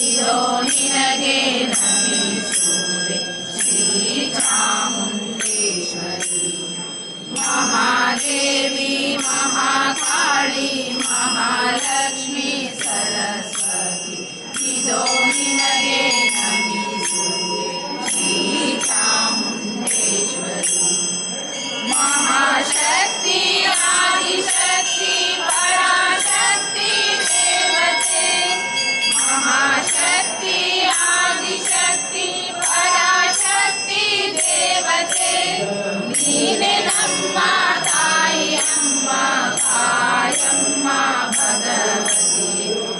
ಇದೋ ನಿನಗೆ ನಮಿಸುವೆ ಶ್ರೀ ಚಾಮುಂಡೇಶ್ವರಿ. ಮಹಾದೇವಿ ಮಹಾಕಾಳಿ ಮಹಾಲಕ್ಷ್ಮಿ ಸರಸ್ವತಿ ಇದೋ ನಿನಗೆ ನಮಿಸುವೆ ಶ್ರೀ ಚಾಮುಂಡೇಶ್ವರಿ. ಮಹಾಶಕ್ತಿ ಆದಿಶಕ್ತಿ ಪರಾಶಕ್ತಿ ದೇವತೆ. ಮಹಾಶಕ್ತಿ ಆದಿಶಕ್ತಿ ಪರಾಶಕ್ತಿ ದೇವತೆ. ನೀನೆ ನಮ್ಮ ತಾಯಿ ಅಮ್ಮ ಕಾಯಮ್ಮ ಭಗವತಿ.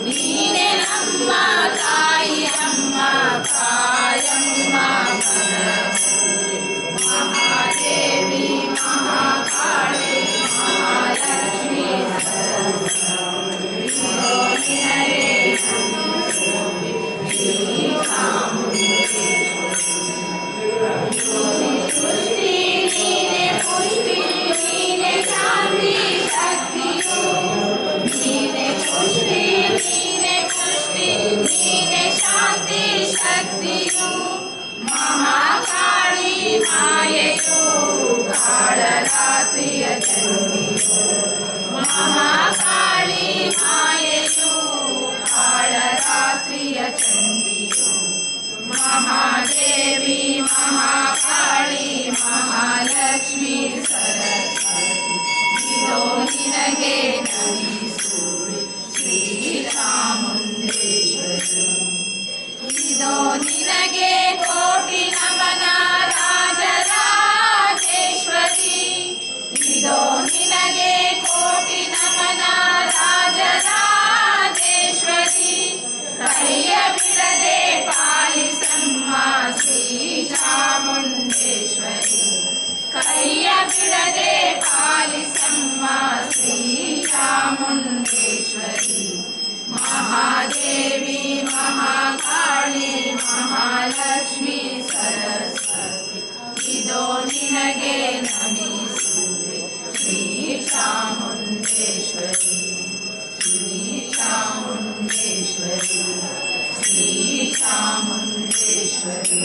ನೀನೆ ನಮ್ಮ ತಾಯಿ ಅಮ್ಮ ಕಾಯಮ್ಮ ಭಗವತಿ. ಮಹಾದೇವಿ ಮಹಾಕಾಳಿ ಮಹಾಲಕ್ಷ್ಮಿ ಸರಸ್ವತಿ ಇದೋ ನಿನಗೆ ನಮಿಸುವೆ ಶ್ರೀ ಚಾಮುಂಡೇಶ್ವರಿ. ಸೃಷ್ಟಿ ನೀನೆ ಪುಷ್ಟಿ ನೀನೆ ಶಾಂತಿ ಶಕ್ತಿಯು. ನೀನೆ ಪುಷ್ಟಿ ನೀನೆ ಪುಷ್ಟಿ ನೀನೆ ಶಾಂತಿ ಶಕ್ತಿಯು. ಮಹಾಕಾಳಿ ಮಾಯೆಯು ಕಾಳರಾತ್ರಿಯ ಚಂಡಿಯು. ಮಹಾಕಾಳಿ ಮಾಯೆಯು ಕಾಳರಾತ್ರಿಯ ಚಂಡಿಯು. ಮಹಾದೇವಿ ಮಹಾಕಾಳಿ ಮಹಾಲಕ್ಷ್ಮಿ ಸರಸ್ವತಿ ಇದೋ ನಿನಗೆ ನಮಿಸುವೆ ಶ್ರೀ ಚಾಮುಂಡೇಶ್ವರಿ. ಇದೋ ನಿನಗೆ ಕೋಟಿ ನಮನ ರಾಜರಾಜೇಶ್ವರಿ. ಇದೋ ನಿನಗೆ ಕೋಟಿ ನಮನ ರಾಜರಾಜೇಶ್ವರಿ. ಕೈಯ ಬಿಡದೆ ಪಾಲಿಸಮ್ಮ ಶ್ರೀ ಚಾಮುಂಡೇಶ್ವರಿ. ಕೈಯ ಬಿಡದೆ ಪಾಲಿಸಮ್ಮ ಶ್ರೀ ಚಾಮುಂಡೇಶ್ವರಿ. ಮಹಾದೇವಿ ಮಹಾಕಾಳಿ ಮಹಾಲಕ್ಷ್ಮಿ ಸರಸ್ವತಿ ಇದೋ ನಿನಗೆ ನಮಿಸುವೆ ಶ್ರೀ ಚಾಮುಂಡೇಶ್ವರಿ. ಶ್ರೀ ಚಾಮುಂಡೇಶ್ವರಿ ಶ್ರೀ ಚಾಮುಂಡೇಶ್ವರಿ.